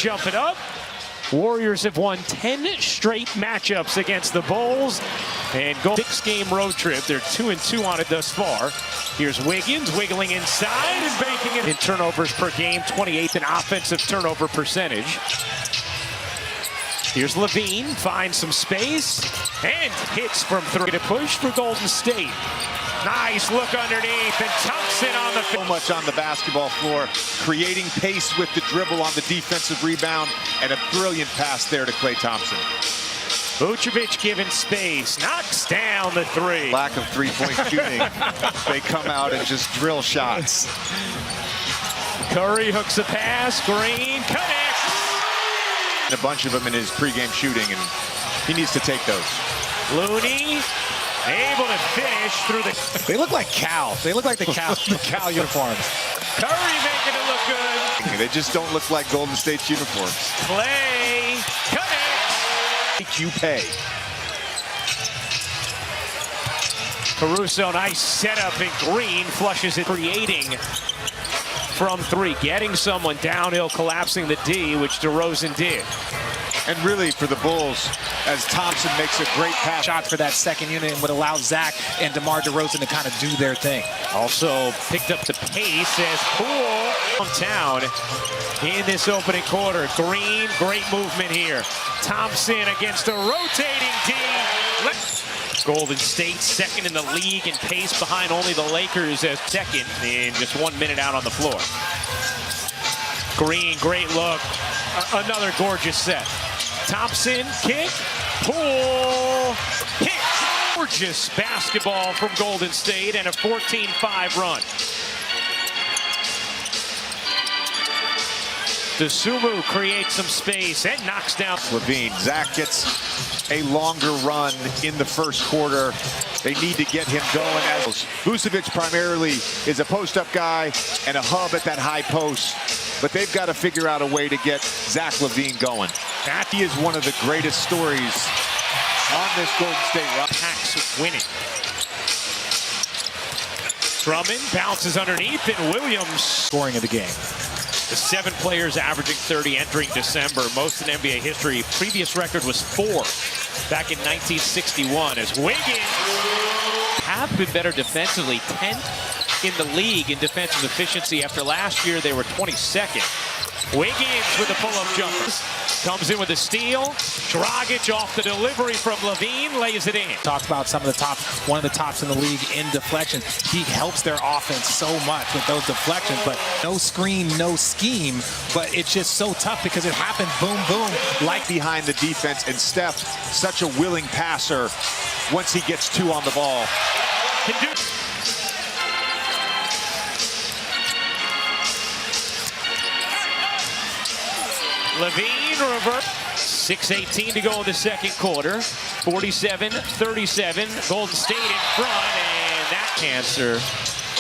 jump it up. Warriors have won 10 straight matchups against the Bulls and go 6-game road trip. They're 2-2 on it thus far. Here's Wiggins wiggling inside and banking it in turnovers per game, 28th in offensive turnover percentage. Here's Levine, finds some space and hits from 3 to push for Golden State. Nice look underneath, and Thompson on the so much on the basketball floor, creating pace with the dribble on the defensive rebound, and a brilliant pass there to Klay Thompson. Vucevic given space, knocks down the 3. Lack of three-point shooting. They come out and just drill shots. Curry hooks a pass, Green connects. A bunch of them in his pregame shooting, and he needs to take those. Looney able to finish through the... They look like Cal. They look like the Cal uniforms. Curry making it look good. They just don't look like Golden State's uniforms. Klay connects. You pay. Caruso, nice setup, and Green flushes it, creating from 3, getting someone downhill, collapsing the D, which DeRozan did. And really for the Bulls, as Thompson makes a great pass. Shot for that second unit and would allow Zach and DeMar DeRozan to kind of do their thing. Also picked up the pace as Poole downtown in this opening quarter. Green, great movement here. Thompson against a rotating D. Golden State second in the league in pace, behind only the Lakers as second in just 1 minute out on the floor. Green, great look. Another gorgeous set. Thompson, kick, Poole, hit. Gorgeous basketball from Golden State and a 14-5 run. DeSumo creates some space and knocks down Levine. Zach gets a longer run in the first quarter. They need to get him going. As Vucevic primarily is a post-up guy and a hub at that high post, but they've got to figure out a way to get Zach LaVine going. That is one of the greatest stories on this Golden State run. Packs winning. Drummond bounces underneath, and Williams Scoring of the game. The 7 players averaging 30 entering December, most in NBA history. Previous record was 4 back in 1961 as Wiggins have been better defensively, 10th in the league in defensive efficiency. After last year, they were 22nd. Wiggins with a pull-up jumper. Comes in with a steal. Dragic off the delivery from Levine, lays it in. Talk about some of the top, one of the tops in the league in deflection. He helps their offense so much with those deflections, but no screen, no scheme. But it's just so tough because it happens boom, boom. Like behind the defense, and Steph, such a willing passer once he gets 2 on the ball. Can do. Levine reverse. 6:18 to go in the second quarter. 47-37. Golden State in front, and that cancer.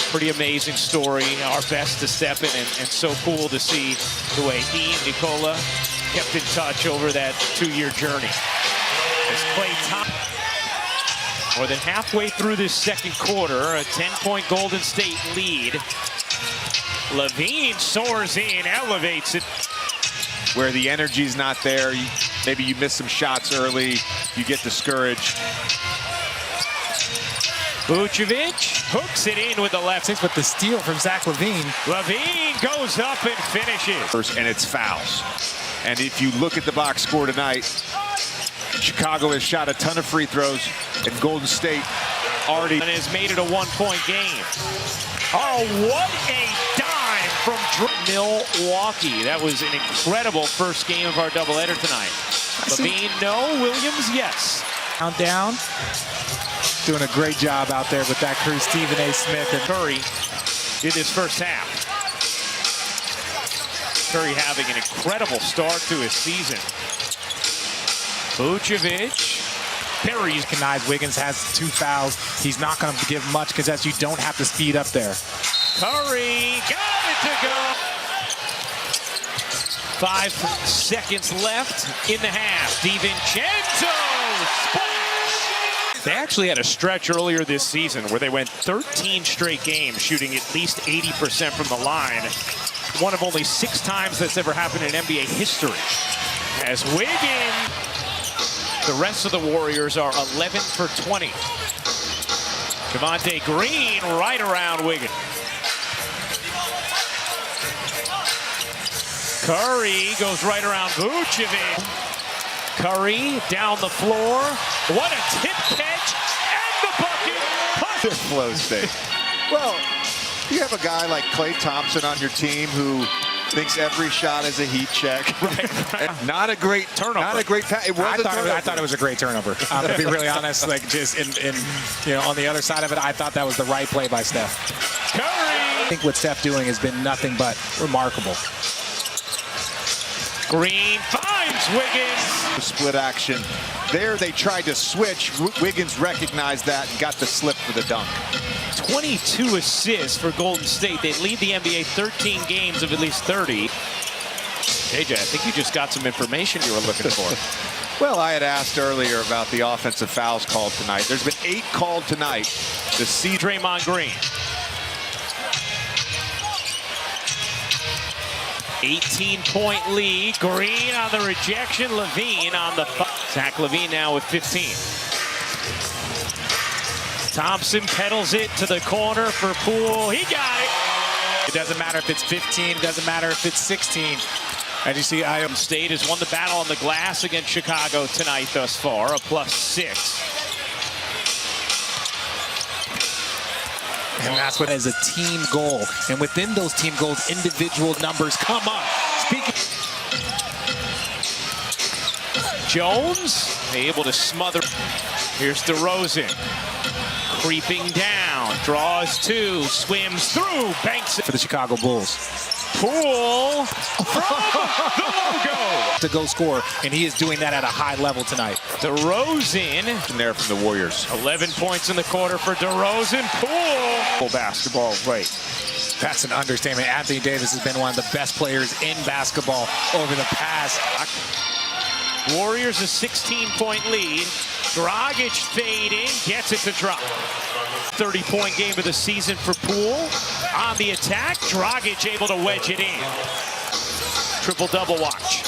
Pretty amazing story. Our best to step in, and so cool to see the way he and Nikola kept in touch over that 2-year journey. As Klay Thompson, more than halfway through this second quarter, a 10-point Golden State lead. Levine soars in, elevates it. Where the energy's not there, maybe you miss some shots early, you get discouraged. Vucevic hooks it in with the left. With the steal from Zach LaVine. Levine goes up and finishes. And it's fouls. And if you look at the box score tonight, Chicago has shot a ton of free throws, and Golden State already has made it a 1-point game. Oh, what a dime from Milwaukee. That was an incredible first game of our doubleheader tonight. Levine, no. Williams, yes. Down. Doing a great job out there with that crew. Stephen A. Smith and Curry in his first half. Curry having an incredible start to his season. Vucevic. Perry's connived. Wiggins has 2 fouls. He's not going to give much because as you don't have to speed up there. Curry got it to go. 5 seconds left in the half. DiVincenzo splash. They actually had a stretch earlier this season where they went 13 straight games shooting at least 80% from the line. one of only 6 times that's ever happened in NBA history. As Wiggins, the rest of the Warriors are 11 for 20. Javonte Green right around Wiggins. Curry goes right around Vucevic. Curry down the floor. What a tip catch and the bucket. Their flow state. Well, you have a guy like Klay Thompson on your team who thinks every shot is a heat check. Right. Not a great turnover. Not a great pass. I thought it was a great turnover. To be really honest, like just on the other side of it, I thought that was the right play by Steph. Curry. I think what Steph doing has been nothing but remarkable. Green finds Wiggins. Split action. There they tried to switch. Wiggins recognized that and got the slip for the dunk. 22 assists for Golden State. They lead the NBA 13 games of at least 30. AJ, I think you just got some information you were looking for. Well, I had asked earlier about the offensive fouls called tonight. There's been 8 called tonight. The Draymond Green. 18-point lead. Green on the rejection. Levine on the Zach Levine now with 15. Thompson pedals it to the corner for Poole. He got it. It doesn't matter if it's 15. It doesn't matter if it's 16. And you see, State has won the battle on the glass against Chicago tonight thus far, a +6. And that's what is a team goal. And within those team goals, individual numbers come up. Jones able to smother. Here's DeRozan. Creeping down. Draws 2. Swims through. Banks it for the Chicago Bulls. Poole from the logo. To go score, and he is doing that at a high level tonight. DeRozan. in there from the Warriors. 11 points in the quarter for DeRozan. Poole. Basketball, right. That's an understatement. Anthony Davis has been one of the best players in basketball over the past. Warriors a 16-point lead. Dragic fading, gets it to drop. 30-point game of the season for Poole. On the attack, Dragic able to wedge it in. Triple-double watch.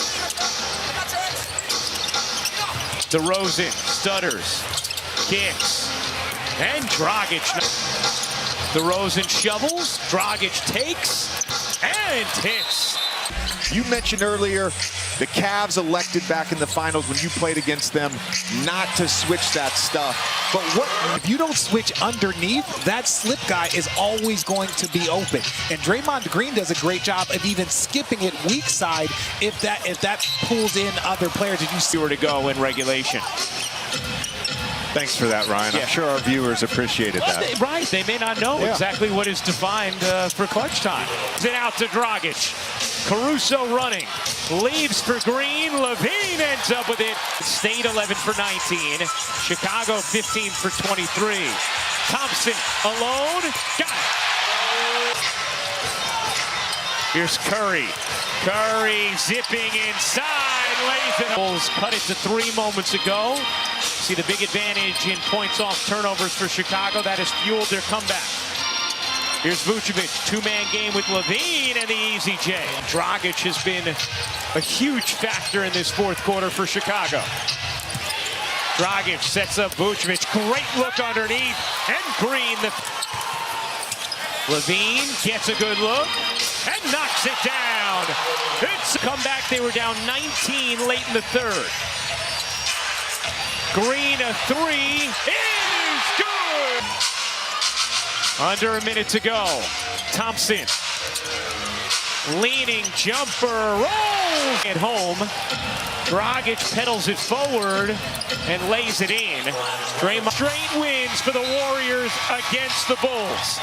DeRozan stutters, kicks, and Dragic. DeRozan shovels, Dragic takes, and hits. You mentioned earlier the Cavs elected back in the finals when you played against them not to switch that stuff. But what if you don't switch underneath, that slip guy is always going to be open. And Draymond Green does a great job of even skipping it weak side if that pulls in other players. If you see where to go in regulation. Thanks for that, Ryan. I'm sure our viewers appreciated that. Right, they may not know exactly what is defined for clutch time. It out to Dragic. Caruso running, leaves for Green. Levine ends up with it. State 11 for 19. Chicago 15 for 23. Thompson alone, got it. Here's Curry. Curry zipping inside, lays it. Bulls cut it to 3 moments ago. See the big advantage in points off turnovers for Chicago. That has fueled their comeback. Here's Vucevic, 2-man game with Levine and the easy J. Dragic has been a huge factor in this 4th quarter for Chicago. Dragic sets up Vucevic, great look underneath, and Green. Levine gets a good look and knocks it down. It's a comeback. They were down 19 late in the 3rd. Green a 3 is good. Under a minute to go. Thompson leaning jumper, rolls at home. Dragic pedals it forward and lays it in. Draymond straight wins for the Warriors against the Bulls.